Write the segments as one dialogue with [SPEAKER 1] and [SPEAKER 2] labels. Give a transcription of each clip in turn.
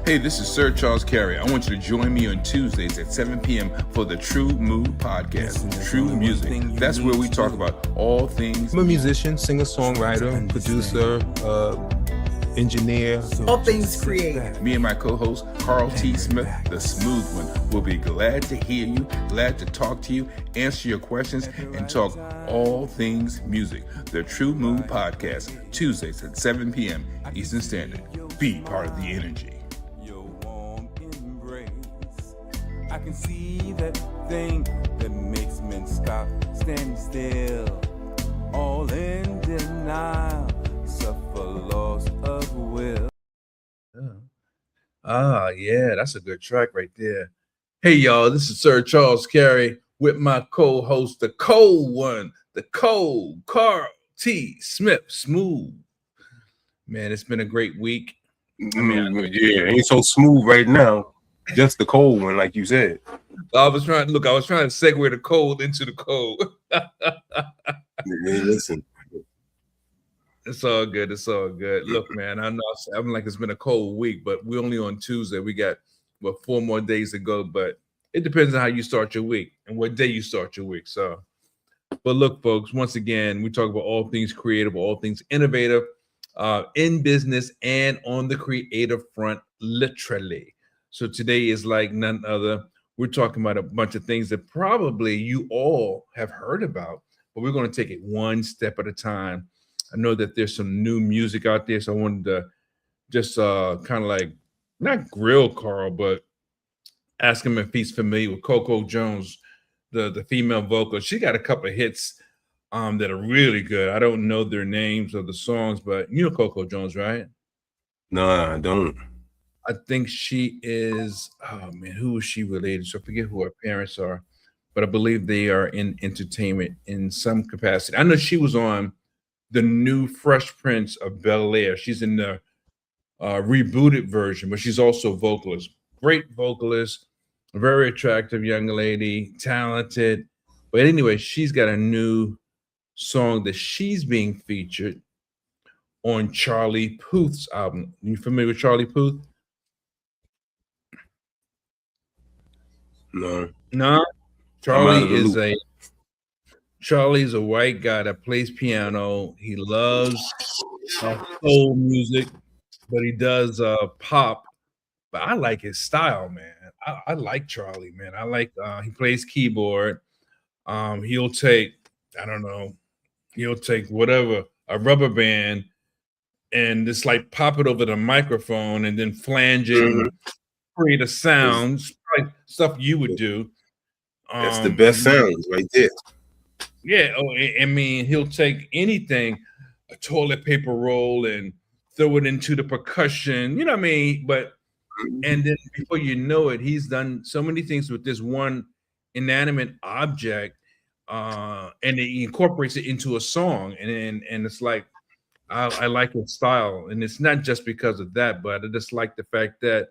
[SPEAKER 1] Hey, this is Sir Charles Carey. I want you to join me on Tuesdays at 7 p.m. for the Tru-Mu podcast, True Music. That's where we talk about all things.
[SPEAKER 2] I'm a musician, singer-songwriter, producer, engineer.
[SPEAKER 3] All things creative.
[SPEAKER 1] Me and my co-host, Carl T. Smith, the smooth one, will be glad to hear you, glad to talk to you, answer your questions, and talk all things music. The Tru-Mu podcast, Tuesdays at 7 p.m. Eastern Standard. Be part of the energy.
[SPEAKER 4] I can see that thing that makes men stop, stand still, all in denial, suffer loss of will.
[SPEAKER 5] Yeah, that's a good track right there. Hey, y'all, this is Sir Charles Carey with my co-host, the cold one, the cold Carl T. Smith, smooth. Man, it's been a great week.
[SPEAKER 2] Yeah, ain't so smooth right now. Just the cold one, like you said.
[SPEAKER 5] I was trying to segue the cold into the cold.
[SPEAKER 2] Listen.
[SPEAKER 5] It's all good. It's all good. Look, man, I know I'm like it's been a cold week, but we're only on Tuesday. We got 4 more days to go, but it depends on how you start your week and what day you start your week. So, but look, folks, once again, we talk about all things creative, all things innovative, in business and on the creative front, literally. So today is like none other. We're talking about a bunch of things that probably you all have heard about, but we're going to take it one step at a time. I know that there's some new music out there, so I wanted to just kind of like not grill Carl, but ask him if he's familiar with Coco Jones, the female vocalist. She got a couple of hits that are really good. I don't know their names of the songs, but you know Coco Jones, right?
[SPEAKER 2] No, I don't.
[SPEAKER 5] I think she is, oh man, who is she related? So I forget who her parents are, but I believe they are in entertainment in some capacity. I know she was on the new Fresh Prince of Bel-Air. She's in the rebooted version, but she's also a vocalist. Great vocalist, a very attractive young lady, talented. But anyway, she's got a new song that she's being featured on Charlie Puth's album. You familiar with Charlie Puth? No. Charlie's a white guy that plays piano. He loves soul music, but he does pop. But I like his style, man. I like Charlie, man. I like he plays keyboard. He'll take whatever, a rubber band, and just like pop it over the microphone and then flange it and create a sound, like stuff you would do.
[SPEAKER 2] That's the best sounds right there.
[SPEAKER 5] Yeah. Oh, I mean, he'll take anything, a toilet paper roll, and throw it into the percussion. You know what I mean? But and then before you know it, he's done so many things with this one inanimate object, and he incorporates it into a song. And it's like I like his style, and it's not just because of that, but I just like the fact that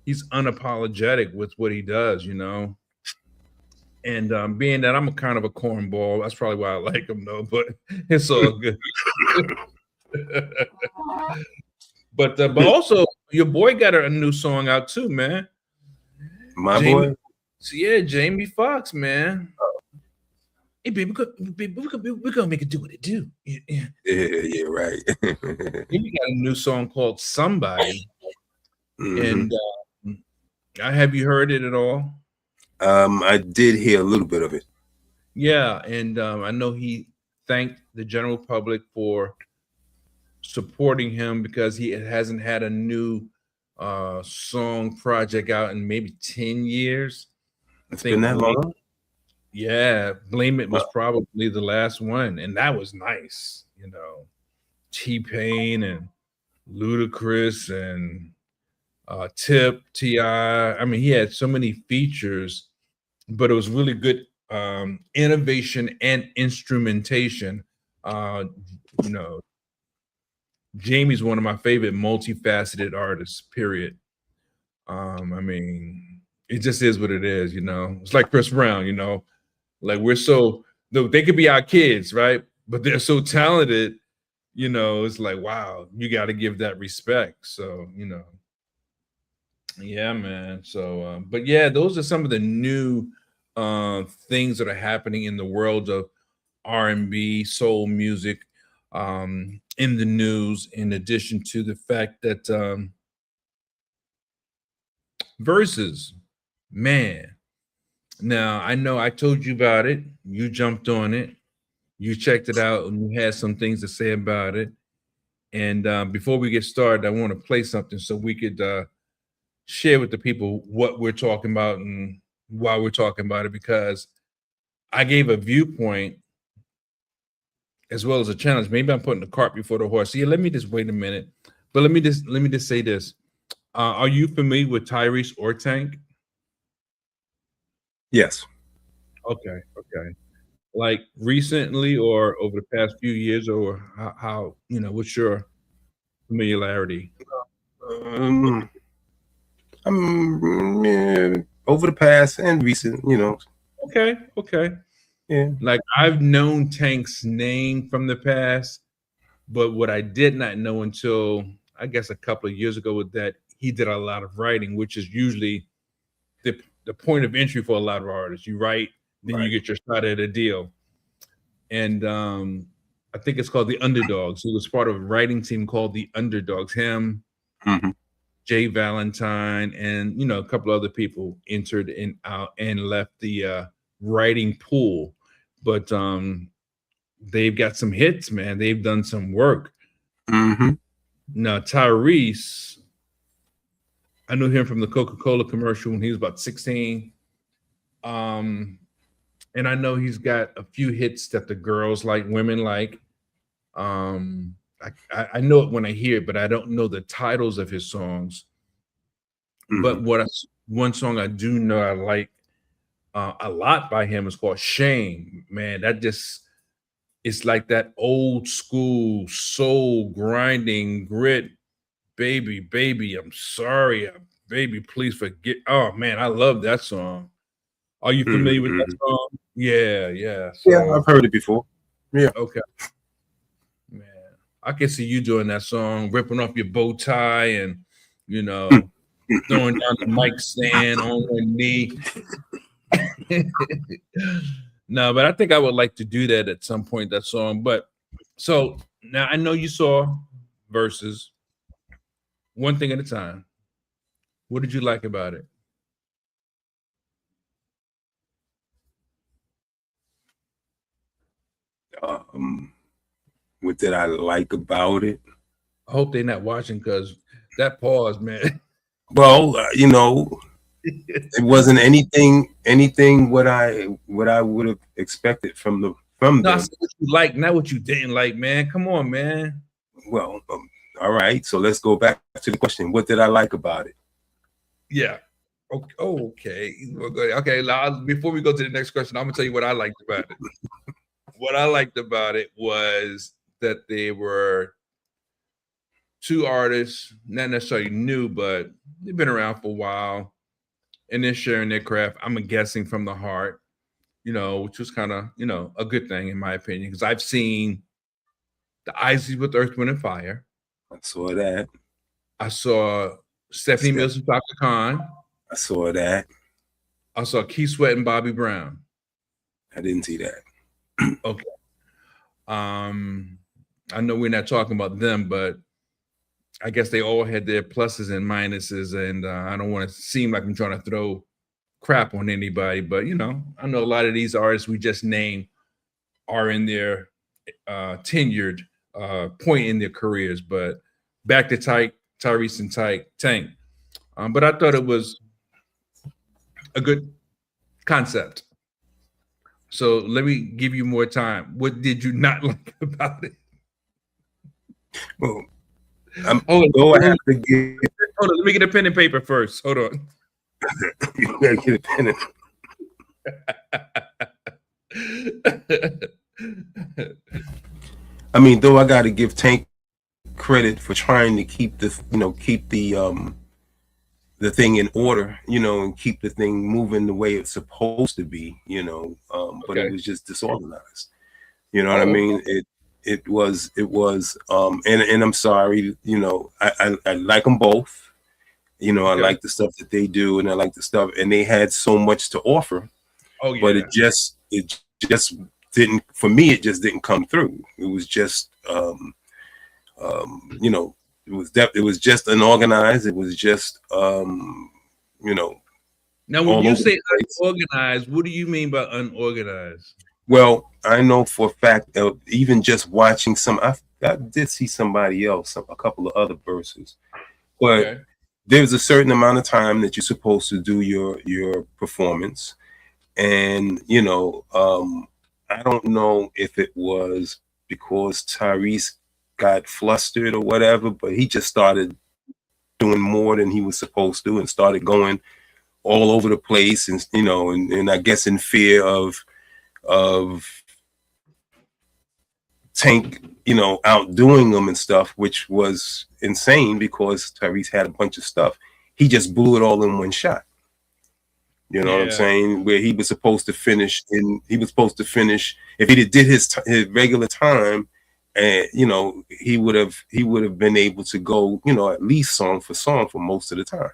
[SPEAKER 5] he's unapologetic with what he does, you know. And being that I'm a kind of a cornball, that's probably why I like him, though. But it's all good. but also, your boy got a new song out too, man.
[SPEAKER 2] Boy.
[SPEAKER 5] So yeah, Jamie Foxx, man. Hey, baby, we're gonna make it do what it do.
[SPEAKER 2] Yeah, right.
[SPEAKER 5] He got a new song called Somebody, and have you heard it at all?
[SPEAKER 2] I did hear a little bit of it.
[SPEAKER 5] Yeah, and I know he thanked the general public for supporting him because he hasn't had a new song project out in maybe 10 years.
[SPEAKER 2] It's been that long?
[SPEAKER 5] Yeah, Blame It was probably the last one, and that was nice, you know. T-Pain and Ludacris and Tip, T.I. I mean, he had so many features, but it was really good innovation and instrumentation. You know, Jamie's one of my favorite multifaceted artists, period. I mean, it just is what it is, you know. It's like Chris Brown, you know. Like they could be our kids, right? But they're so talented, you know, it's like, wow, you got to give that respect. So, you know. Yeah, man. So, but yeah, those are some of the new things that are happening in the world of R&B, soul music, in the news. In addition to the fact that Versus, man. Now I know I told you about it. You jumped on it. You checked it out, and you had some things to say about it. And before we get started, I want to play something so we could share with the people what we're talking about and why we're talking about it, because I gave a viewpoint as well as a challenge. Maybe I'm putting the cart before the horse. Yeah, let me just wait a minute. But let me just say this. Are you familiar with Tyrese or Tank?
[SPEAKER 2] Yes.
[SPEAKER 5] Okay, okay. Like recently or over the past few years, or how what's your familiarity?
[SPEAKER 2] Um, over the past and recent,
[SPEAKER 5] Okay, okay.
[SPEAKER 2] yeah.
[SPEAKER 5] Like I've known Tank's name from the past, but what I did not know until I guess a couple of years ago was that he did a lot of writing, which is usually the point of entry for a lot of artists. You write, then you
[SPEAKER 2] Right.
[SPEAKER 5] get your shot at a deal. And I think it's called the Underdogs. He was part of a writing team called the Underdogs. Him,
[SPEAKER 2] Hmm.
[SPEAKER 5] Jay Valentine, and a couple other people entered and out and left the writing pool. But they've got some hits, man. They've done some work.
[SPEAKER 2] Hmm.
[SPEAKER 5] Now Tyrese, I knew him from the Coca-Cola commercial when he was about 16. Um, and I know he's got a few hits that the girls like, women like. Um, I know it when I hear it, but I don't know the titles of his songs. But
[SPEAKER 2] Hmm.
[SPEAKER 5] one song I do know I like a lot by him is called "Shame." Man, that just it's like that old school soul grinding grit. Baby, baby, I'm sorry, baby, please forget. Oh man, I love that song. Are you familiar with that
[SPEAKER 2] Hmm.
[SPEAKER 5] song? Yeah, yeah.
[SPEAKER 2] Yeah,
[SPEAKER 5] So
[SPEAKER 2] I've heard it before. Yeah.
[SPEAKER 5] okay, man, I can see you doing that song, ripping off your bow tie and you know throwing down the mic stand on one knee. No, but I think I would like to do that at some point, that song. But so now I know you saw Versus, one thing at a time. What did you like about it?
[SPEAKER 2] Um, what did I like about it?
[SPEAKER 5] I hope they're not watching because that pause, man.
[SPEAKER 2] Well, it wasn't anything what I would have expected from
[SPEAKER 5] No, I
[SPEAKER 2] them.
[SPEAKER 5] said what you like, not what you didn't like, man. Come on, man.
[SPEAKER 2] Well, all right. So let's go back to the question. What did I like about it?
[SPEAKER 5] Yeah. Okay. Okay. Okay. Now, before we go to the next question, I'm gonna tell you what I liked about it. What I liked about it was that they were two artists, not necessarily new, but they've been around for a while, and they're sharing their craft. I'm guessing from the heart, which was kind of, a good thing in my opinion, because I've seen the Isley with Earth, Wind, and Fire.
[SPEAKER 2] I saw that.
[SPEAKER 5] I saw Stephanie
[SPEAKER 2] Step-
[SPEAKER 5] Mills and Chaka Khan.
[SPEAKER 2] I saw that.
[SPEAKER 5] I saw Keith Sweat and Bobby Brown.
[SPEAKER 2] I didn't see that.
[SPEAKER 5] Okay. Um, I know we're not talking about them, but I guess they all had their pluses and minuses, and I don't want to seem like I'm trying to throw crap on anybody, but I know a lot of these artists we just named are in their tenured point in their careers. But back to Tyrese and Tank. But I thought it was a good concept. So let me give you more time. What did you not like about it?
[SPEAKER 2] Well,
[SPEAKER 5] Hold
[SPEAKER 2] though I
[SPEAKER 5] on,
[SPEAKER 2] have to give
[SPEAKER 5] let me get a pen and paper first. Hold on.
[SPEAKER 2] you gotta get a pen. I mean, though I got to give Tank credit for trying to keep the thing in order, and keep the thing moving the way it's supposed to be, but it
[SPEAKER 5] Okay.
[SPEAKER 2] was just disorganized. You know what I
[SPEAKER 5] Oh,
[SPEAKER 2] mean? It was and I'm sorry, I like them both, You know, I
[SPEAKER 5] Okay.
[SPEAKER 2] like the stuff that they do, and I like the stuff, and they had so much to offer,
[SPEAKER 5] Oh
[SPEAKER 2] but
[SPEAKER 5] yeah.
[SPEAKER 2] it just didn't, for me, it just didn't come through. It was just, you know, it was just unorganized. It was just, you know,
[SPEAKER 5] Now, when
[SPEAKER 2] all
[SPEAKER 5] you
[SPEAKER 2] over the
[SPEAKER 5] say
[SPEAKER 2] place.
[SPEAKER 5] unorganized, what do you mean by unorganized?
[SPEAKER 2] Well, I know for a fact, even just watching I did see somebody else, a couple of other verses, but
[SPEAKER 5] Okay.
[SPEAKER 2] there's a certain amount of time that you're supposed to do your performance, and I don't know if it was because Tyrese got flustered or whatever, but he just started doing more than he was supposed to and started going all over the place, and and I guess in fear of Tank, outdoing them and stuff, which was insane because Tyrese had a bunch of stuff. He just blew it all in one shot. You know what I'm
[SPEAKER 5] Yeah.
[SPEAKER 2] saying? Where he was supposed to finish if he did his regular time, and he would have been able to go, at least song for most of the time.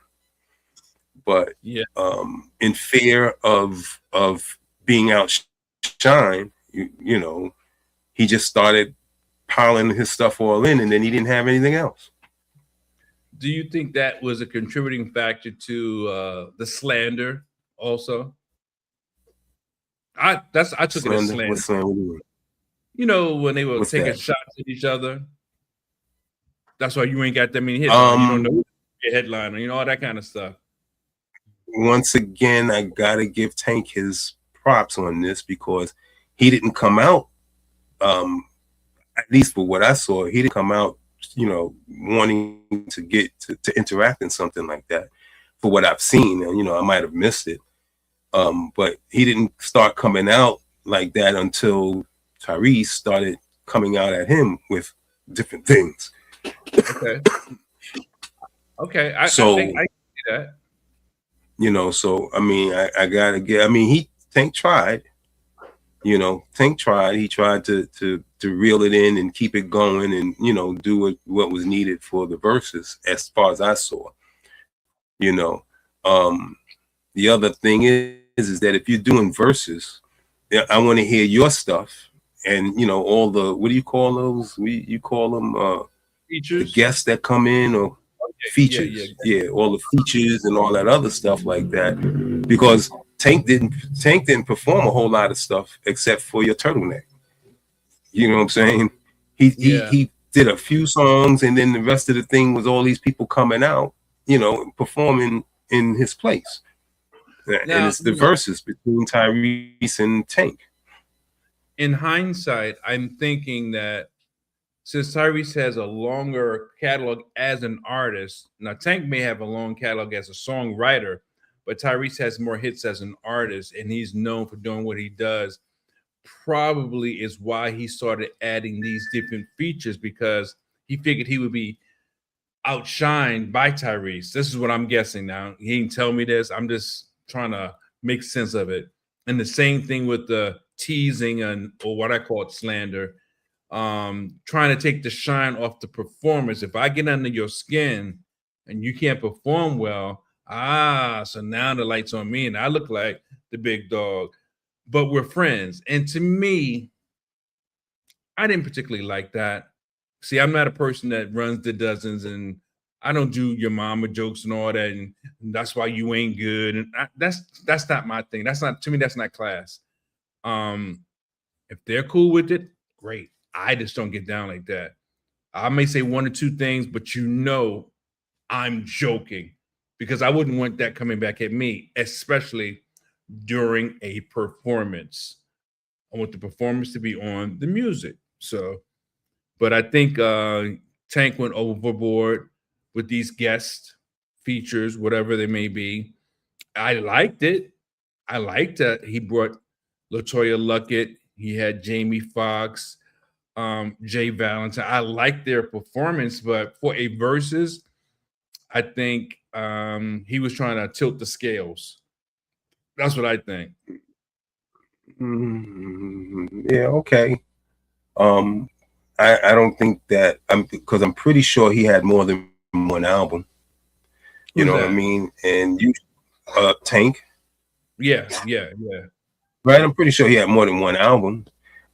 [SPEAKER 2] But
[SPEAKER 5] Yeah.
[SPEAKER 2] in fear of being outshined, he just started piling his stuff all in, and then he didn't have anything else.
[SPEAKER 5] Do you think that was a contributing factor to the slander also? I took it as
[SPEAKER 2] Slander?
[SPEAKER 5] slander.
[SPEAKER 2] What's slander?
[SPEAKER 5] You know, when they were
[SPEAKER 2] What's
[SPEAKER 5] taking
[SPEAKER 2] that?
[SPEAKER 5] shots at each other. That's why you ain't got that many hits on. You don't
[SPEAKER 2] Um,
[SPEAKER 5] know your headliner, all that kind of stuff.
[SPEAKER 2] Once again, I gotta give Tank his props on this because he didn't come out. At least for what I saw, he didn't come out, wanting to get to interact in something like that. For what I've seen, and I might have missed it. But he didn't start coming out like that until Tyrese started coming out at him with different things.
[SPEAKER 5] Okay. Okay. I
[SPEAKER 2] So,
[SPEAKER 5] see that.
[SPEAKER 2] so I mean, I gotta get. I mean, Tank tried. Tank tried. He tried to reel it in and keep it going, and do what was needed for the verses, as far as I saw. You know, um, the other thing is that if you're doing verses, yeah, I want to hear your stuff, and all the, what do you call those? You call them the
[SPEAKER 5] Features.
[SPEAKER 2] guests that come in, or
[SPEAKER 5] Yeah, yeah.
[SPEAKER 2] features. Yeah, all the features and all that other stuff like that. Because Tank didn't perform a whole lot of stuff except for your turtleneck. You know what I'm saying? He he
[SPEAKER 5] Yeah.
[SPEAKER 2] he did a few songs, and then the rest of the thing was all these people coming out, performing in his place. And
[SPEAKER 5] Now,
[SPEAKER 2] it's the verses between Tyrese and Tank.
[SPEAKER 5] in hindsight, I'm thinking that since Tyrese has a longer catalog as an artist, now Tank may have a long catalog as a songwriter, but Tyrese has more hits as an artist, and he's known for doing what he does. Probably is why he started adding these different features because he figured he would be outshined by Tyrese. This is what I'm guessing now. He didn't tell me this. I'm just trying to make sense of it. And the same thing with the teasing and or what I call it slander, trying to take the shine off the performance. If I get under your skin and you can't perform well, so now the light's on me and I look like the big dog. But we're friends. And to me, I didn't particularly like that. See, I'm not a person that runs the dozens, and I don't do your mama jokes and all that, and that's why you ain't good. And that's not my thing. That's not, to me. That's not class. Um, if they're cool with it, great. I just don't get down like that. I may say one or two things, but I'm joking because I wouldn't want that coming back at me, especially during a performance. I want the performance to be on the music. So, but I think Tank went overboard with these guest features, whatever they may be. I liked it. I liked that he brought Latoya Luckett. He had Jamie Foxx, Jay Valentine. I liked their performance, but for a versus, I think he was trying to tilt the scales. That's what I think.
[SPEAKER 2] Yeah, okay. Um, I don't think that, because I'm pretty sure he had more than one album. You
[SPEAKER 5] Who's
[SPEAKER 2] know what I
[SPEAKER 5] that?
[SPEAKER 2] mean? And you, Tank,
[SPEAKER 5] Yeah.
[SPEAKER 2] right? I'm pretty sure he had more than one album.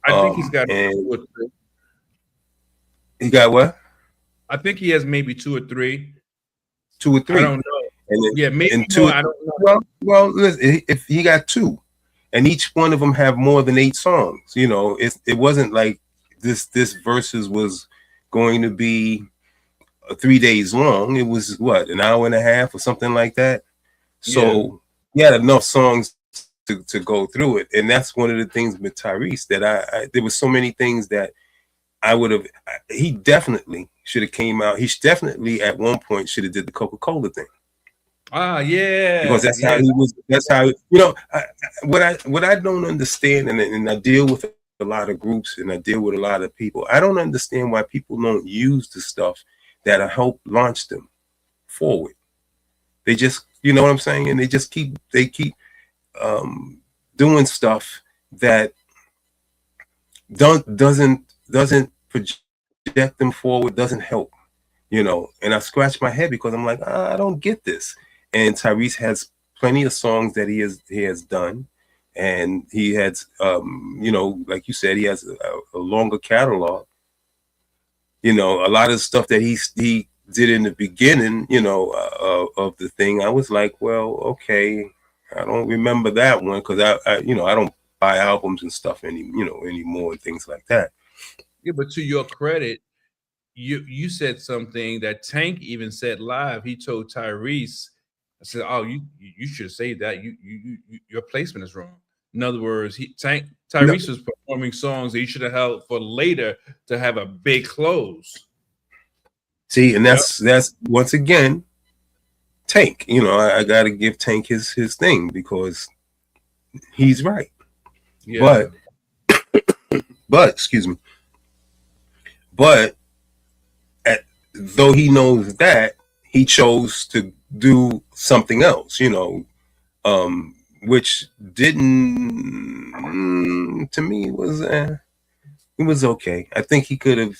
[SPEAKER 5] I think he's got
[SPEAKER 2] And
[SPEAKER 5] two or three.
[SPEAKER 2] he got what?
[SPEAKER 5] I think he has maybe two or three.
[SPEAKER 2] Two or
[SPEAKER 5] I
[SPEAKER 2] three.
[SPEAKER 5] don't know.
[SPEAKER 2] And then,
[SPEAKER 5] Yeah, maybe
[SPEAKER 2] and
[SPEAKER 5] more.
[SPEAKER 2] two.
[SPEAKER 5] I don't know.
[SPEAKER 2] Well, listen, if he got two, and each one of them have more than 8 songs, you know, it wasn't like this Versus was going to be 3 days long. It was what, an hour and a half or something like that. So he had enough songs to go through it, and that's one of the things with Tyrese that I there were so many things that I would have. He definitely should have came out. He definitely at one point should have did the Coca-Cola thing.
[SPEAKER 5] Yeah.
[SPEAKER 2] Because that's how he was. That's how, you know. What I don't understand, and I deal with a lot of groups, and I deal with a lot of people. I don't understand why people don't use the stuff that'll help launch them forward. They just, you know what I'm saying, and they keep doing stuff that doesn't project them forward, doesn't help, you know. And I scratch my head because I'm like, I don't get this. And Tyrese has plenty of songs that he has done, and he has, you know, like you said, he has a longer catalog. You know, a lot of stuff that he did in the beginning, you know, of the thing. I was like, well, okay, I don't remember that one because I you know, I don't buy albums and stuff anymore and things like that.
[SPEAKER 5] Yeah, but to your credit, you said something that Tank even said live. He told Tyrese, I said, "Oh, you should say that. Your placement is wrong." In other words, Tyrese was performing songs that he should have held for later to have a big close.
[SPEAKER 2] See, and that's once again Tank. You know, I got to give Tank his thing because he's right.
[SPEAKER 5] Yeah.
[SPEAKER 2] But excuse me. But though he knows that, he chose to do something else, you know, which didn't, to me, it was okay. I think he could have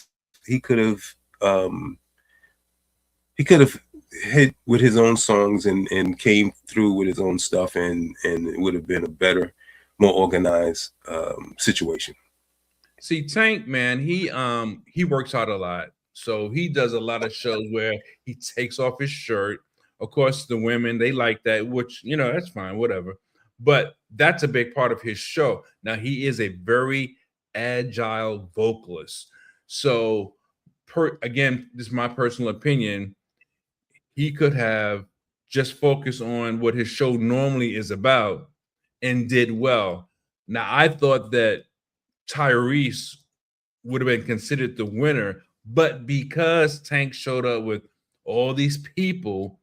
[SPEAKER 2] hit with his own songs and came through with his own stuff, and it would have been a better, more organized situation.
[SPEAKER 5] See, Tank, man, he works out a lot. So he does a lot of shows where he takes off his shirt. Of course, the women, they like that, which, you know, that's fine, whatever. But that's a big part of his show. Now, he is a very agile vocalist. So, again, this is my personal opinion. He could have just focused on what his show normally is about and did well. Now, I thought that Tyrese would have been considered the winner, but because Tank showed up with all these people,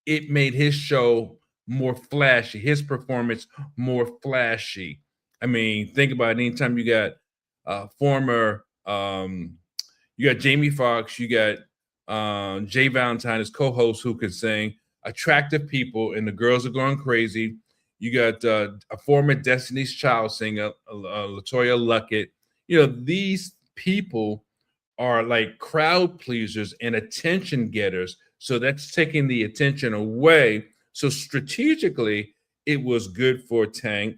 [SPEAKER 5] it made his show more flashy, his performance more flashy. I mean, think about it. Anytime you got you got Jamie Foxx, you got Jay Valentine as co-host who could sing, attractive people, and the girls are going crazy. You got a former Destiny's Child singer, LaToya Luckett. You know, these people are like crowd pleasers and attention getters. So that's taking the attention away. So strategically, it was good for Tank.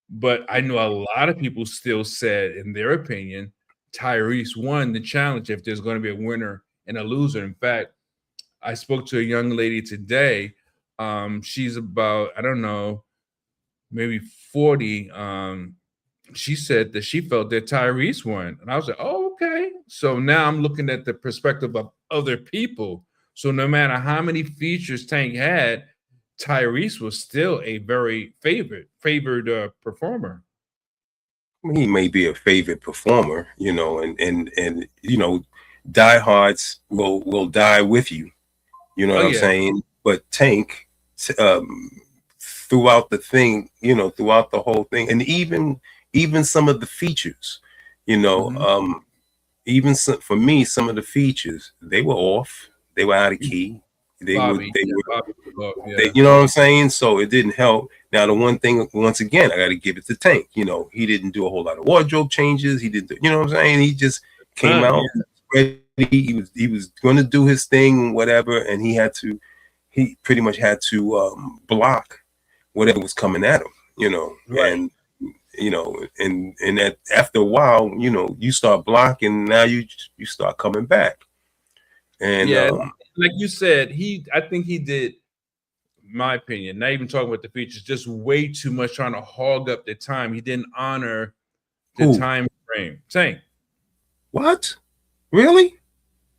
[SPEAKER 5] But I know a lot of people still said, in their opinion, Tyrese won the challenge if there's going to be a winner and a loser. In fact, I spoke to a young lady today. She's about, I don't know, maybe 40. She said that she felt that Tyrese won. And I was like, oh, okay. So now I'm looking at the perspective of other people. So no matter how many features Tank had, Tyrese was still a very favored performer.
[SPEAKER 2] He may be a favorite performer, you know, and you know, diehards will die with you. You know what I'm saying? But Tank, throughout the thing, you know, throughout the whole thing, and even some of the features, you know, even for me, some of the features, they were off, they were out of key. They were, you know what I'm saying? So it didn't help. Now, the one thing, once again, I got to give it to Tank. You know, he didn't do a whole lot of wardrobe changes. He didn't, you know what I'm saying? He just came out ready. He was going to do his thing, whatever, and he had to he pretty much had to block whatever was coming at him,
[SPEAKER 5] Right.
[SPEAKER 2] and and that after a while, you start blocking. Now you start coming back, and
[SPEAKER 5] Yeah, like you said, I think he did, my opinion, not even talking about the features, just way too much trying to hog up the time. He didn't honor the
[SPEAKER 2] who?
[SPEAKER 5] time frame. Tank.
[SPEAKER 2] What? Really?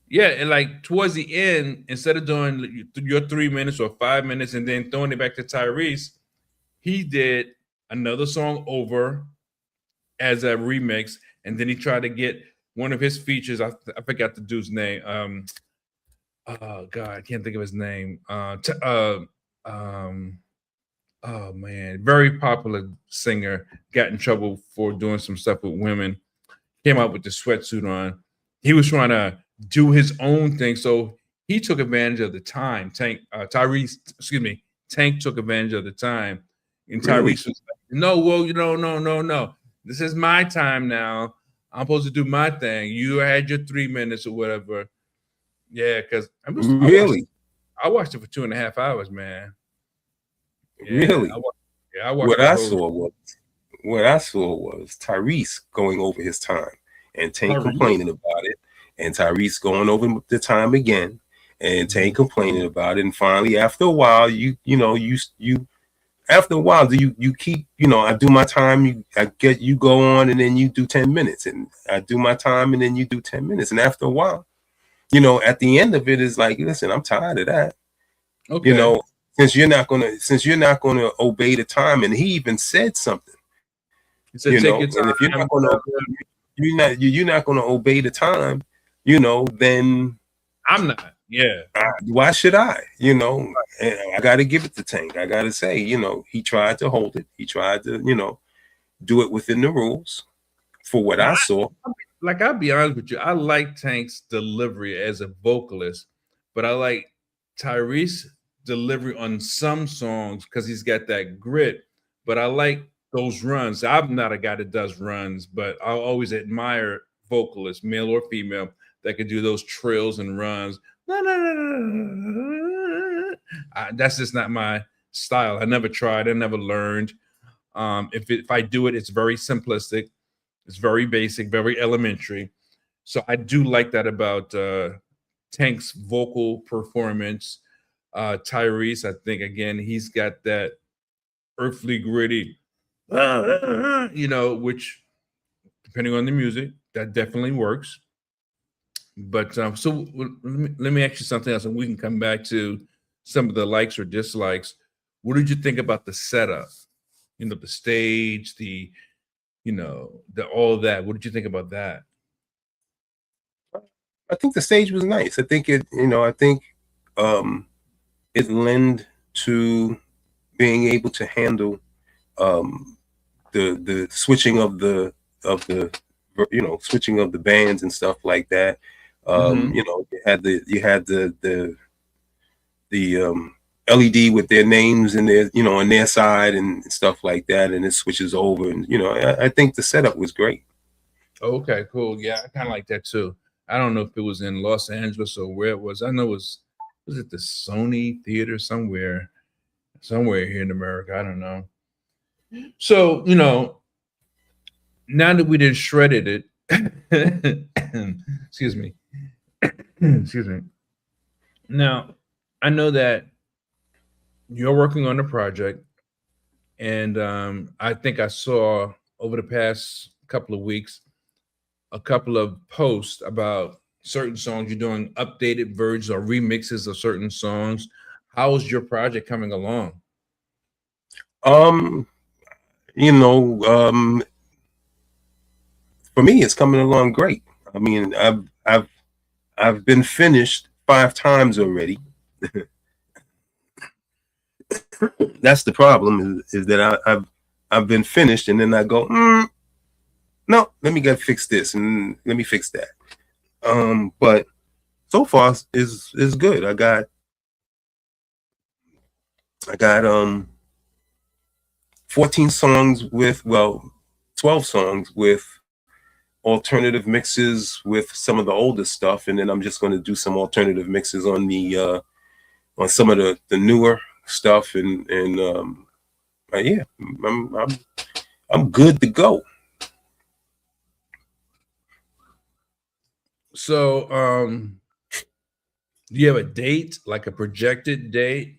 [SPEAKER 5] Yeah, and like towards the end, instead of doing your 3 minutes or 5 minutes and then throwing it back to Tyrese, he did another song over as a remix, and then he tried to get one of his features. I forgot the dude's name. Oh God, I can't think of his name. Oh man, very popular singer, got in trouble for doing some stuff with women. Came out with the sweatsuit on. He was trying to do his own thing, so he took advantage of the time. Tank took advantage of the time, and
[SPEAKER 2] Really?
[SPEAKER 5] Tyrese was like, "No, well, no. This is my time now. I'm supposed to do my thing. You had your 3 minutes or whatever." Yeah, because
[SPEAKER 2] Really?
[SPEAKER 5] I watched it for 2.5 hours, man. Yeah,
[SPEAKER 2] Really?
[SPEAKER 5] I watched
[SPEAKER 2] What
[SPEAKER 5] the
[SPEAKER 2] I
[SPEAKER 5] whole.
[SPEAKER 2] saw was what I saw was Tyrese going over his time and Tank
[SPEAKER 5] Tyrese.
[SPEAKER 2] complaining about it, and Tyrese going over the time again, and Tank complaining about it, and finally, after a while, you after a while, you keep, I do my time, I get you go on, and then you do 10 minutes, and I do my time, and then you do 10 minutes, and after a while, at the end of it is like, listen, I'm tired of that.
[SPEAKER 5] Okay.
[SPEAKER 2] Since you're not gonna obey the time, and he even said something.
[SPEAKER 5] He said, "Take your time."
[SPEAKER 2] And if you're not gonna obey the time, then
[SPEAKER 5] I'm not. Yeah.
[SPEAKER 2] why should I? And I got to give it to Tank. I got to say, he tried to hold it. He tried to, do it within the rules. For what I saw,
[SPEAKER 5] Like, I'll be honest with you, I like Tank's delivery as a vocalist, but I like Tyrese delivery on some songs because he's got that grit. But I like those runs. I'm not a guy that does runs, but I always admire vocalists, male or female, that can do those trills and runs. That's just not my style. I never tried. I never learned. If I do it, it's very simplistic. It's very basic, very elementary. So I do like that about Tank's vocal performance. Tyrese, I think, again, he's got that earthly gritty, which, depending on the music, that definitely works. But so let me ask you something else, and we can come back to some of the likes or dislikes. What did you think about the setup? The stage, the all of that. What did you think about that?
[SPEAKER 2] I think the stage was nice. I think it lend to being able to handle the switching of the switching of the bands and stuff like that. You had the LED with their names and their on their side and stuff like that, and it switches over, and I think the setup was great.
[SPEAKER 5] Okay, cool. Yeah, I kind of like that too. I don't know if it was in Los Angeles or where it was. I know it was it the Sony Theater somewhere here in America? I don't know. So, now that we did shredded it, excuse me. Excuse me. Now, I know that you're working on a project, and I think I saw over the past couple of weeks a couple of posts about certain songs. You're doing updated versions or remixes of certain songs. How is your project coming along?
[SPEAKER 2] For me, it's coming along great. I mean, I've been finished 5 times already. That's the problem is that I've been finished, and then I go, no, let me fix this and let me fix that. But so far is good. I got 14 songs 12 songs with alternative mixes with some of the older stuff, and then I'm just going to do some alternative mixes on the some of the newer stuff, and yeah, I'm good to go.
[SPEAKER 5] So, do you have a date, like a projected date?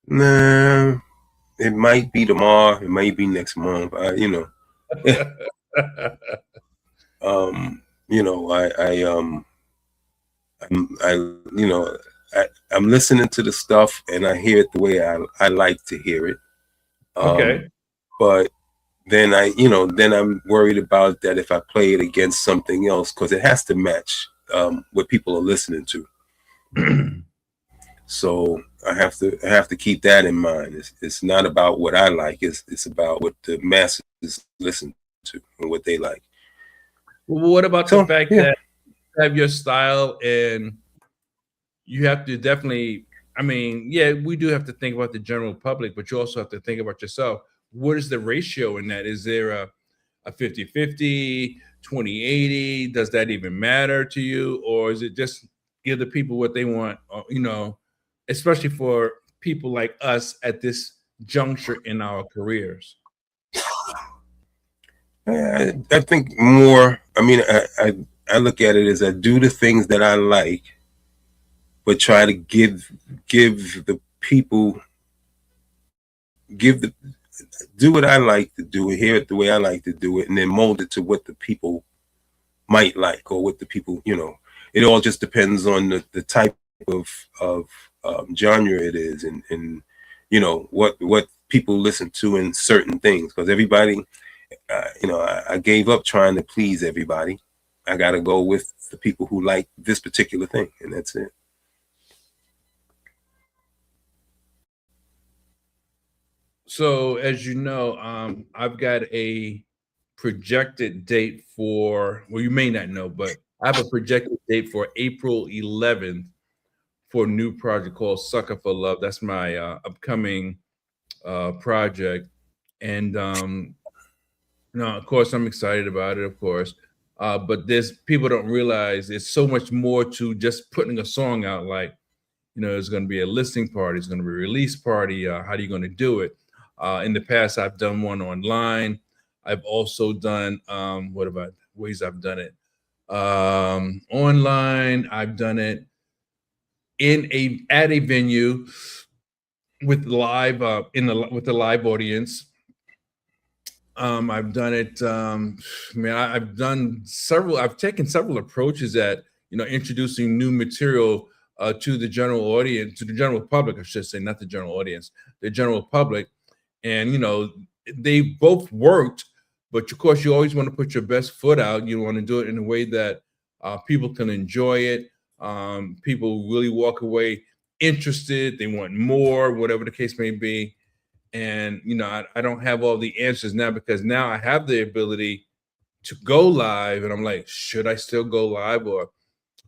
[SPEAKER 2] Nah, it might be tomorrow, it might be next month. You know, I I'm listening to the stuff and I hear it the way I like to hear it.
[SPEAKER 5] Okay.
[SPEAKER 2] But then then I'm worried about that if I play it against something else, because it has to match what people are listening to. So I have to keep that in mind. It's not about what I like. It's about what the masses listen to and what they like.
[SPEAKER 5] Well, what about the
[SPEAKER 2] So
[SPEAKER 5] fact
[SPEAKER 2] yeah.
[SPEAKER 5] that you have your style and you have to definitely, I mean, yeah, we do have to think about the general public, but you also have to think about yourself. What is the ratio in that? Is there a 50-50, 20-80? Does that even matter to you? Or is it just give the people what they want, especially for people like us at this juncture in our careers?
[SPEAKER 2] I think more. I mean, I look at it as I do the things that I like, but try to give the people do what I like to do, hear it the way I like to do it, and then mold it to what the people might like, or what the people, it all just depends on the type of genre it is, and what people listen to in certain things, because everybody, I gave up trying to please everybody. I got to go with the people who like this particular thing, and that's it.
[SPEAKER 5] So, as you know, I've got a projected date for, well, you may not know, but I have a projected date for April 11th for a new project called Sucker for Love. That's my upcoming project. And, of course, I'm excited about it, of course. But there's people don't realize there's so much more to just putting a song out. Like, there's going to be a listening party, there's going to be a release party. How are you going to do it? In the past, I've done one online. I've also done what about ways I've done it? Online. I've done it at a venue with live with the live audience. I've done it. I've done several. I've taken several approaches at introducing new material to the general audience, to the general public, I should say, not the general audience, the general public. And they both worked, but of course you always want to put your best foot out. You want to do it in a way that people can enjoy it. People really walk away interested. They want more, whatever the case may be. And I don't have all the answers now, because now I have the ability to go live, and I'm like, should I still go live, or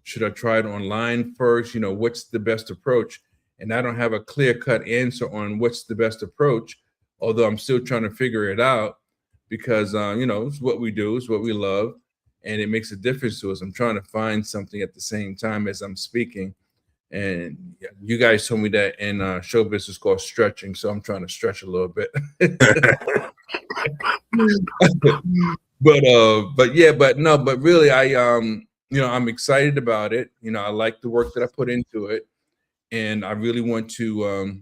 [SPEAKER 5] should I try it online first? What's the best approach? And I don't have a clear-cut answer on what's the best approach, although I'm still trying to figure it out, because it's what we do, it's what we love, and it makes a difference to us. I'm trying to find something at the same time as I'm speaking. And you guys told me that in show business is called stretching, so I'm trying to stretch a little bit. but really, I'm excited about it. I like the work that I put into it, and I really want to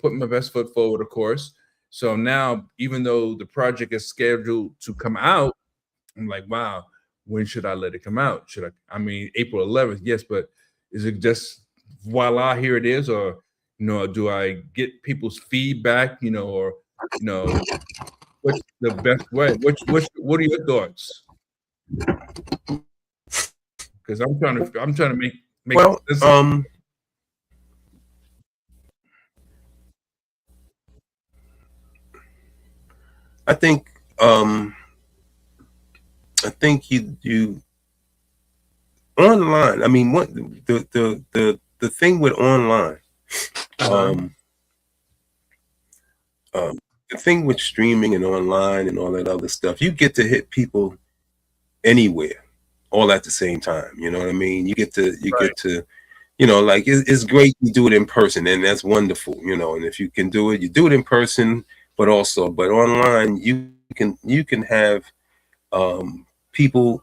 [SPEAKER 5] put my best foot forward, of course. So now, even though the project is scheduled to come out, I'm like, wow, when should I let it come out? April 11th, yes, but is it just voila, here it is, or do I get people's feedback, or what's the best way? What are your thoughts? Because I'm trying to make
[SPEAKER 2] Well, I think you online. I mean, what the thing with online, the thing with streaming and online and all that other stuff, you get to hit people anywhere, all at the same time. You know what I mean? You get to like it's great to do it in person, and that's wonderful, and if you can do it, you do it in person, but online you can have people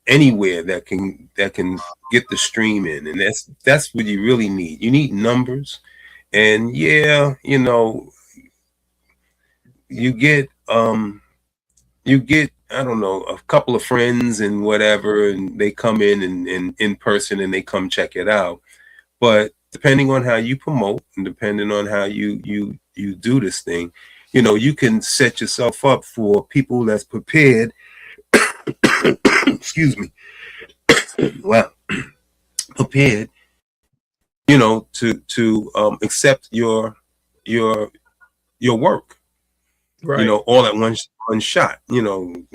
[SPEAKER 2] anywhere that can get the stream in, and that's what you really need. You need numbers, and yeah, you get I don't know, a couple of friends and whatever, and they come in in person, and they come check it out. But depending on how you promote, and depending on how you do this thing, you can set yourself up for people that's prepared. Excuse me. Wow. Prepared, to accept your work,
[SPEAKER 5] Right.
[SPEAKER 2] all at one shot, and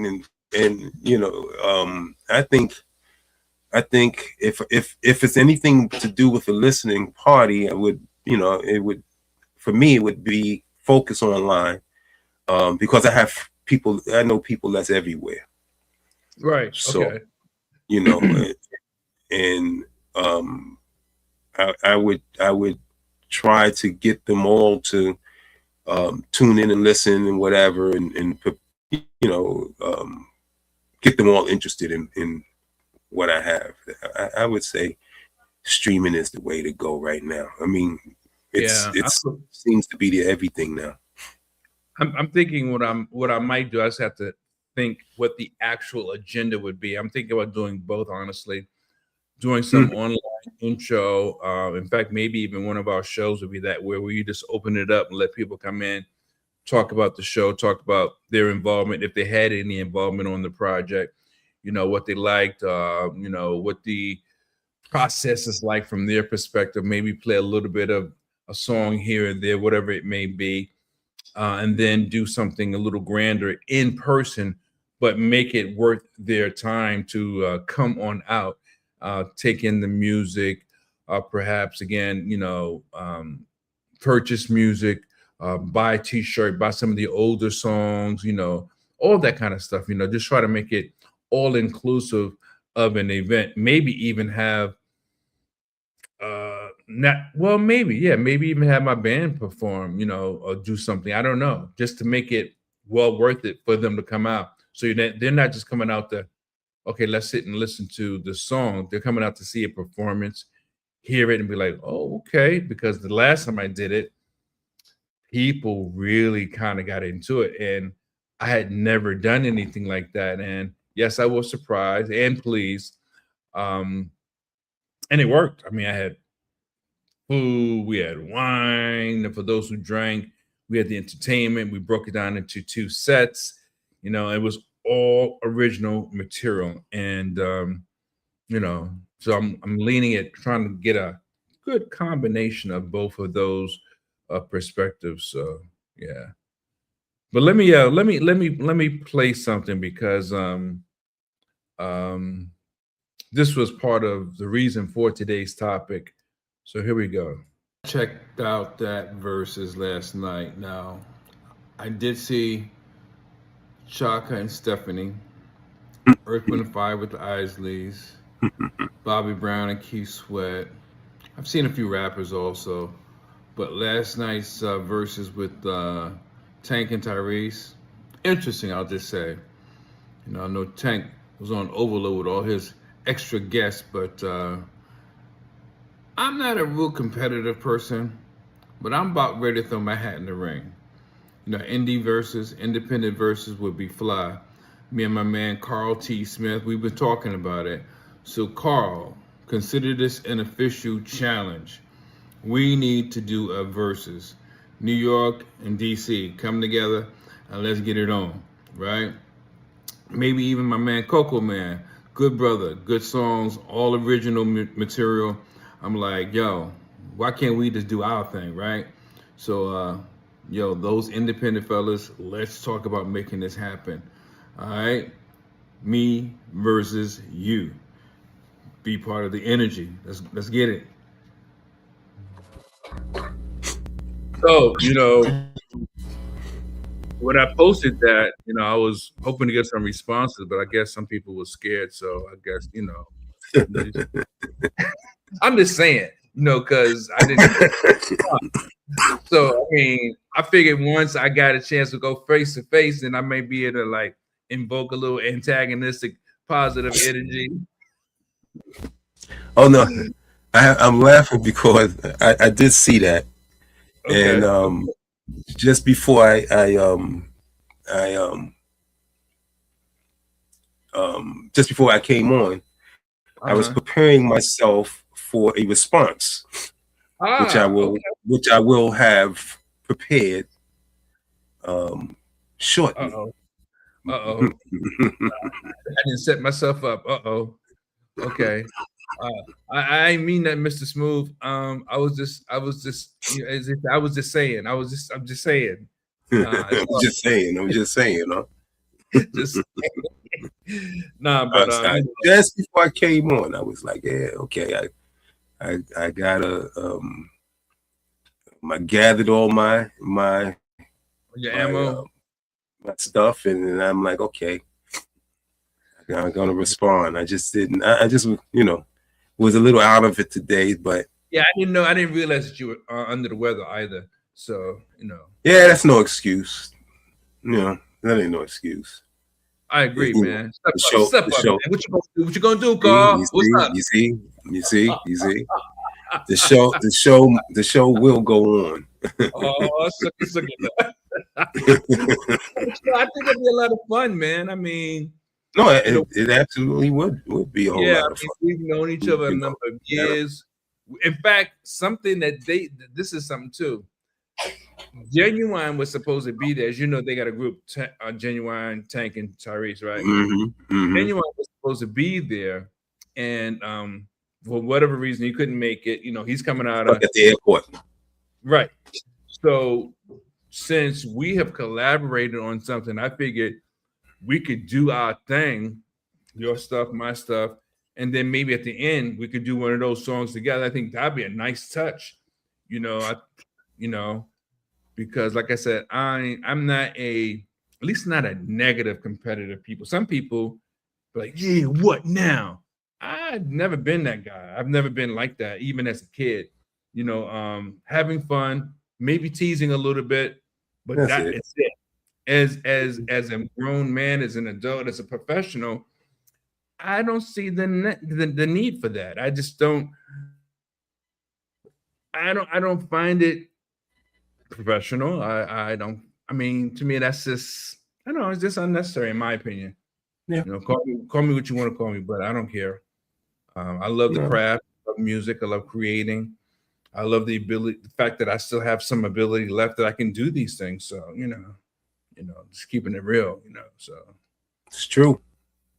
[SPEAKER 2] I think if it's anything to do with the listening party, for me, it would be focus online, because I know people that's everywhere.
[SPEAKER 5] Right.
[SPEAKER 2] So,
[SPEAKER 5] Okay.
[SPEAKER 2] you know, and I would try to get them all to tune in and listen and whatever, and get them all interested in what I have. I would say streaming is the way to go right now. I mean, it seems to be the everything now.
[SPEAKER 5] I'm thinking what I might do. I just have to think what the actual agenda would be. I'm thinking about doing both, honestly. Doing some online intro. In fact, maybe even one of our shows would be that where we just open it up and let people come in, talk about the show, talk about their involvement, if they had any involvement on the project, what they liked, what the process is like from their perspective, maybe play a little bit of a song here and there, whatever it may be, and then do something a little grander in person, but make it worth their time to come on out, take in the music, perhaps again, purchase music, buy a t-shirt, buy some of the older songs, all that kind of stuff, just try to make it all inclusive of an event. Maybe even have maybe even have my band perform, or do something. I don't know, just to make it well worth it for them to come out. So they're not just coming out to, okay, let's sit and listen to the song. They're coming out to see a performance, hear it, and be like, oh, okay. Because the last time I did it, people really kind of got into it, and I had never done anything like that. And yes, I was surprised and pleased, and it worked. I mean, I had food, we had wine, and for those who drank, we had the entertainment. We broke it down into 2 sets. It was all original material, and so I'm leaning at trying to get a good combination of both of those perspectives. So yeah, but let me play something, because this was part of the reason for today's topic. So here we go. Checked out that Verzuz last night. Now, I did see Chaka and Stephanie, Earth, Wind, and Fire with the Isleys, Bobby Brown and Keith Sweat. I've seen a few rappers also, but last night's Verzuz with Tank and Tyrese, interesting, I'll just say. I know Tank was on overload with all his extra guests, but I'm not a real competitive person, but I'm about ready to throw my hat in the ring. Indie versus independent versus would be fly. Me and my man Carl T. Smith, we've been talking about it. So Carl, consider this an official challenge. We need to do a Verzuz. New York and DC, come together and let's get it on, right? Maybe even my man Coco Man, good brother, good songs, all original material. I'm like, yo, why can't we just do our thing, right? So, those independent fellas, let's talk about making this happen. All right, me versus you. Be part of the energy. Let's get it. So, when I posted that, I was hoping to get some responses, but I guess some people were scared. So I guess, I'm just saying, because I didn't. So I mean, I figured once I got a chance to go face to face, then I may be able to like invoke a little antagonistic, positive energy.
[SPEAKER 2] Oh no, I'm laughing because I did see that,
[SPEAKER 5] Okay.
[SPEAKER 2] and just before just before I came on, I was preparing myself for a response, which I will have prepared shortly.
[SPEAKER 5] I didn't set myself up. Okay. I ain't mean that, Mr. Smooth. I was just saying. I'm just saying.
[SPEAKER 2] I'm just saying, huh?
[SPEAKER 5] Just but
[SPEAKER 2] just before I came on, I was like, yeah, okay, I gotta I gathered all my
[SPEAKER 5] ammo,
[SPEAKER 2] my stuff, and then I'm like, okay, I'm gonna respond. I just didn't. I just was a little out of it today, but
[SPEAKER 5] yeah, I didn't know. I didn't realize that you were under the weather either. So
[SPEAKER 2] yeah, that's no excuse. That ain't no excuse.
[SPEAKER 5] I agree, man. Step up,
[SPEAKER 2] show.
[SPEAKER 5] Man. What you gonna do, Carl? What's up?
[SPEAKER 2] You see. The show will go on.
[SPEAKER 5] Suck it. I think it'd be a lot of fun, man. I mean,
[SPEAKER 2] no, it absolutely would be a whole lot of fun.
[SPEAKER 5] We've known each other a number of years. In fact, something that this is something too. Genuine was supposed to be there. As you know, they got a group, Genuine, Tank, and Tyrese, right? Genuine was supposed to be there, and for whatever reason, he couldn't make it. He's coming out
[SPEAKER 2] at the airport,
[SPEAKER 5] right? So, since we have collaborated on something, I figured we could do our thing, your stuff, my stuff, and then maybe at the end we could do one of those songs together. I think that'd be a nice touch, because like I said, I'm not at least not a negative competitive people. Some people be like, yeah, what now? I've never been that guy. I've never been like that, even as a kid. Having fun, maybe teasing a little bit, but that's it. As a grown man, as an adult, as a professional, I don't see the need for that. I just don't. I don't find it professional. I don't. I mean, to me, that's just. I don't know. It's just unnecessary, in my opinion.
[SPEAKER 2] Yeah.
[SPEAKER 5] Call me what you want to call me, but I don't care. I love the craft. I love music. I love creating. I love the fact that I still have some ability left that I can do these things. So just keeping it real. So
[SPEAKER 2] it's true.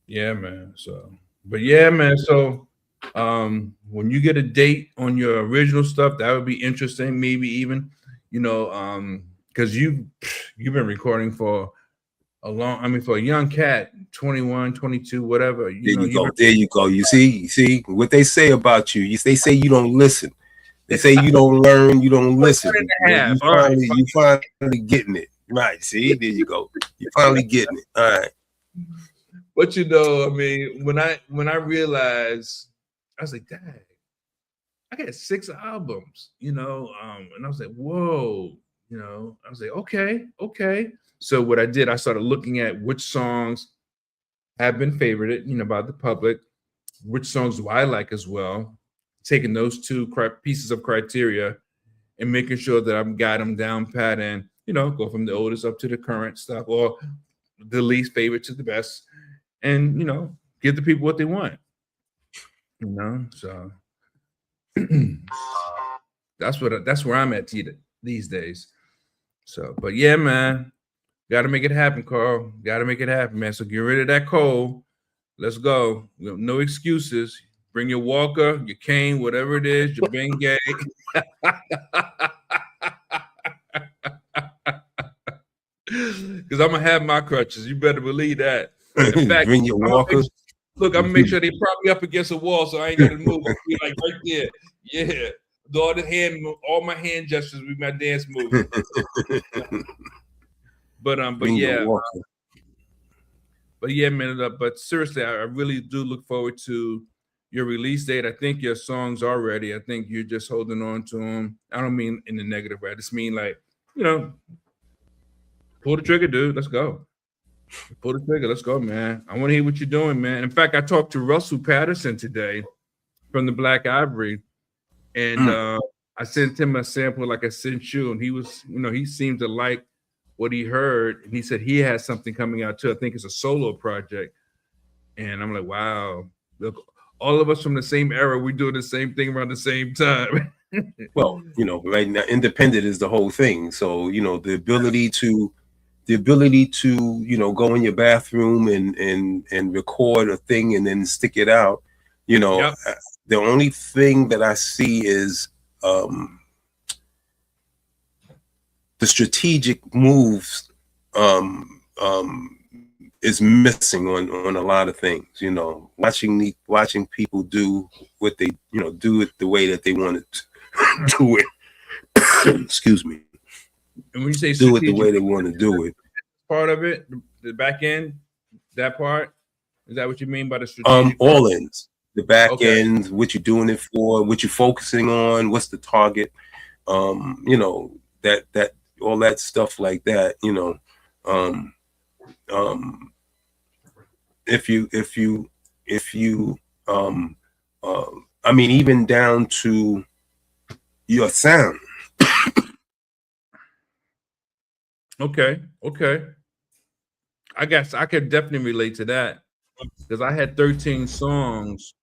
[SPEAKER 5] Yeah, man. So, but yeah, man. So, when you get a date on your original stuff, that would be interesting. Maybe even, because you've been recording for for a young cat, 21, 22, whatever.
[SPEAKER 2] There you go. You see what they say about you. They say you don't listen. They say you don't learn. You don't listen. You finally getting it right. See, there you go. You're finally getting it. All right.
[SPEAKER 5] But I mean, when I realized, I was like, dang, I got 6 albums, and I was like, whoa, I was like, okay. So what I did, I started looking at which songs have been favorited, by the public, which songs do I like as well, taking those 2 pieces of criteria and making sure that I've got them down pat and, go from the oldest up to the current stuff or the least favorite to the best. And give the people what they want, So that's where I'm at these days. So, but yeah, man, got to make it happen, Carl. Got to make it happen, man. So get rid of that cold. Let's go. No excuses. Bring your walker, your cane, whatever it is, your Bengay. Because I'm gonna have my crutches. You better believe that. In fact,
[SPEAKER 2] bring your walker.
[SPEAKER 5] I'm gonna make sure they prop me up against a wall so I ain't gotta move. I'll be like right there. Yeah. All my hand gestures with my dance move. But yeah, man. But seriously, I really do look forward to your release date. I think your songs are ready. I think you're just holding on to them. I don't mean in the negative way. I just mean like, pull the trigger, dude. Let's go. Pull the trigger. Let's go, man. I want to hear what you're doing, man. In fact, I talked to Russell Patterson today from the Black Ivory, and I sent him a sample like I sent you, and he was, he seemed to like what he heard, and he said he has something coming out too. I think it's a solo project, and I'm like, wow, look, all of us from the same era, we doing the same thing around the same time.
[SPEAKER 2] Well, right now, independent is the whole thing. So, the ability to, go in your bathroom and record a thing and then stick it out.
[SPEAKER 5] Yep.
[SPEAKER 2] The only thing that I see is the strategic moves is missing on a lot of things. Watching people do what they do it the way that they want to do it. Excuse me.
[SPEAKER 5] And when you say
[SPEAKER 2] do it the way they want to do it,
[SPEAKER 5] part of it, the back end, that part, is that what you mean by the strategic?
[SPEAKER 2] All ends. The back end, what you're doing it for, what you're focusing on, what's the target, that all that stuff like that, if you I mean, even down to your sound.
[SPEAKER 5] Okay. I guess I could definitely relate to that, because I had 13 songs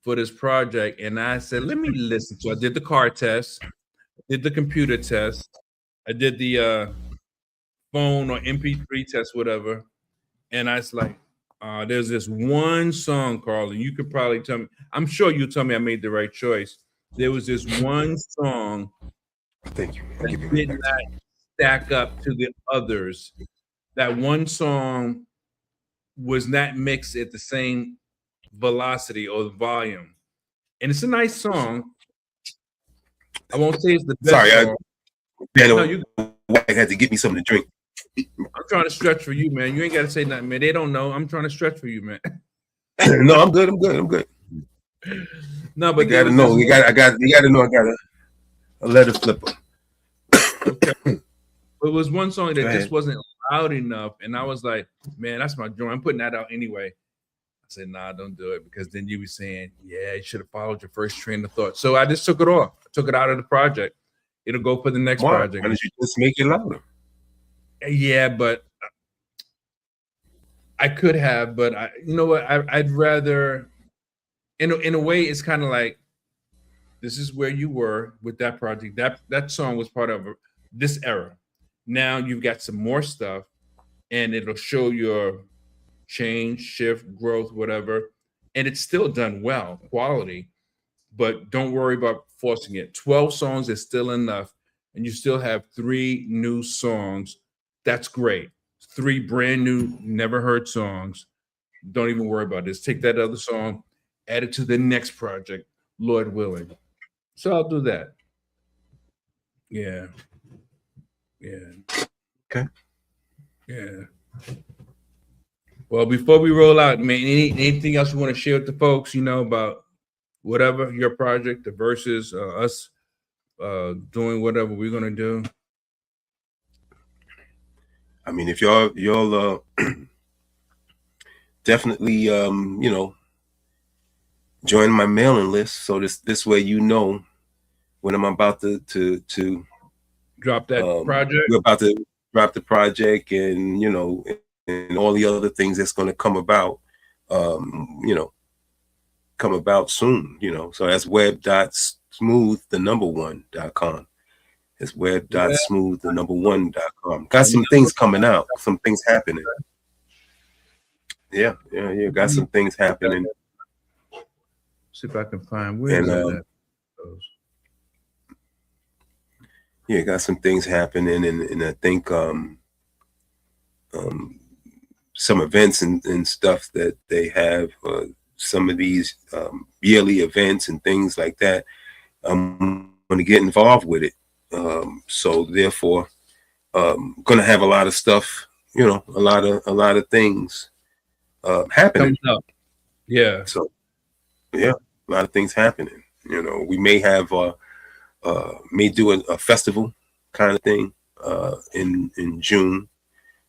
[SPEAKER 5] for this project, and I said, let me listen to it. I did the car test, did the computer test, I did the phone or MP3 test, whatever, and I was like, there's this one song, Carl, and you could probably tell me, I'm sure you'll tell me I made the right choice. There was this one song
[SPEAKER 2] Thank you.
[SPEAKER 5] that did not stack up to the others. That one song was not mixed at the same velocity or the volume, and it's a nice song. I won't say it's the best.
[SPEAKER 2] Sorry,
[SPEAKER 5] I
[SPEAKER 2] had to get me something to drink.
[SPEAKER 5] I'm trying to stretch for you, man. You ain't got to say nothing, man. They don't know. I'm trying to stretch for you, man.
[SPEAKER 2] No, I'm good.
[SPEAKER 5] No, but
[SPEAKER 2] you gotta know. You gotta know. I got a letter flipper.
[SPEAKER 5] Okay. But it was one song that just wasn't loud enough, and I was like, man, that's my joint. I'm putting that out anyway. I said, nah, don't do it, because then you were saying, yeah, you should have followed your first train of thought. So I just took it off. I took it out of the project. It'll go for the next project.
[SPEAKER 2] Why don't you just make it louder?
[SPEAKER 5] Yeah, but I could have, but you know what? I'd rather, in a way, it's kind of like, this is where you were with that project. That song was part of this era. Now you've got some more stuff, and it'll show your change, shift, growth, whatever. And it's still done well, quality, but don't worry about forcing it. 12 songs is still enough, and you still have 3 new songs. That's great. 3 brand new, never heard songs. Don't even worry about this. Take that other song, add it to the next project, Lord willing. So I'll do that. Yeah.
[SPEAKER 2] Okay.
[SPEAKER 5] Yeah. Well, before we roll out, man, anything else you want to share with the folks, about whatever your project, the Verzuz, us doing whatever we're gonna do?
[SPEAKER 2] I mean, if y'all definitely join my mailing list, so this way when I'm about to
[SPEAKER 5] drop that project.
[SPEAKER 2] We're about to drop the project, and and all the other things that's going to come about soon. So that's web.smooth1.com. It's web.smooth1.com. Got some things coming out, some things happening. Yeah. Got some things happening.
[SPEAKER 5] See if I can find where that goes.
[SPEAKER 2] Yeah, got some things happening, and I think some events and stuff that they have, some of these yearly events and things like that. I'm going to get involved with it. So therefore, going to have a lot of stuff, a lot of things happening.
[SPEAKER 5] Yeah.
[SPEAKER 2] So Yeah, a lot of things happening. You know, we may have may do a festival kind of thing in June,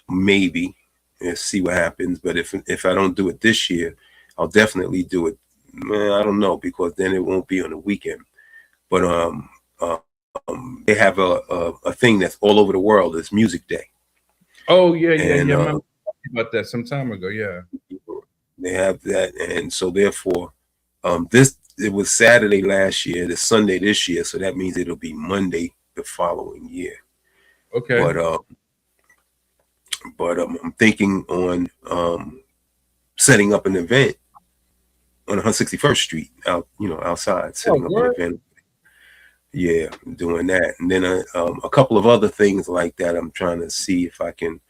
[SPEAKER 2] maybe. Let's see what happens. But if I don't do it this year, I'll definitely do it. Man, I don't know, because then it won't be on the weekend. But uh, they have a thing that's all over the world. It's Music Day.
[SPEAKER 5] Oh yeah, yeah,
[SPEAKER 2] And
[SPEAKER 5] yeah. I remember talking about that some time ago. Yeah.
[SPEAKER 2] they have that, and so therefore, this it was Saturday last year, it's Sunday this year, so that means it'll be Monday the following year.
[SPEAKER 5] Okay.
[SPEAKER 2] But I'm thinking on setting up an event on 161st Street, outside, setting up an
[SPEAKER 5] word?
[SPEAKER 2] event. Yeah, doing that, and then a couple of other things like that. I'm trying to see if I can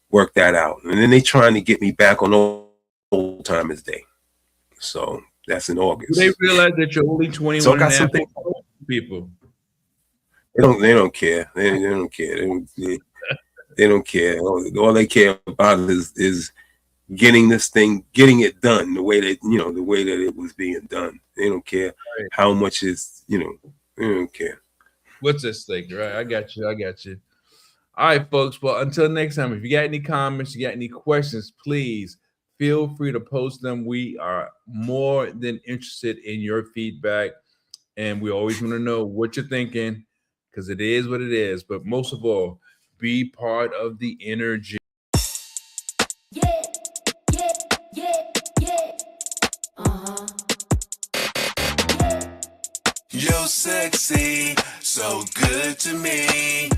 [SPEAKER 2] work that out, and then they trying to get me back on Old Timers Day, so that's in
[SPEAKER 5] Do
[SPEAKER 2] August.
[SPEAKER 5] they realize that you're only 21
[SPEAKER 2] So I got
[SPEAKER 5] and a half
[SPEAKER 2] something.
[SPEAKER 5] people?
[SPEAKER 2] They don't care. They don't care. They don't care. All they care about is getting it done the way that it was being done. They don't care
[SPEAKER 5] Right.
[SPEAKER 2] how much is, they don't care.
[SPEAKER 5] What's at stake, right? I got you. All right, folks. Well, until next time, if you got any comments, you got any questions, please feel free to post them. We are more than interested in your feedback, and we always want to know what you're thinking, because it is what it is. But most of all, be part of the energy.
[SPEAKER 3] Yeah, yeah, yeah, yeah. Uh-huh. Yeah.
[SPEAKER 6] You're sexy, so good to me.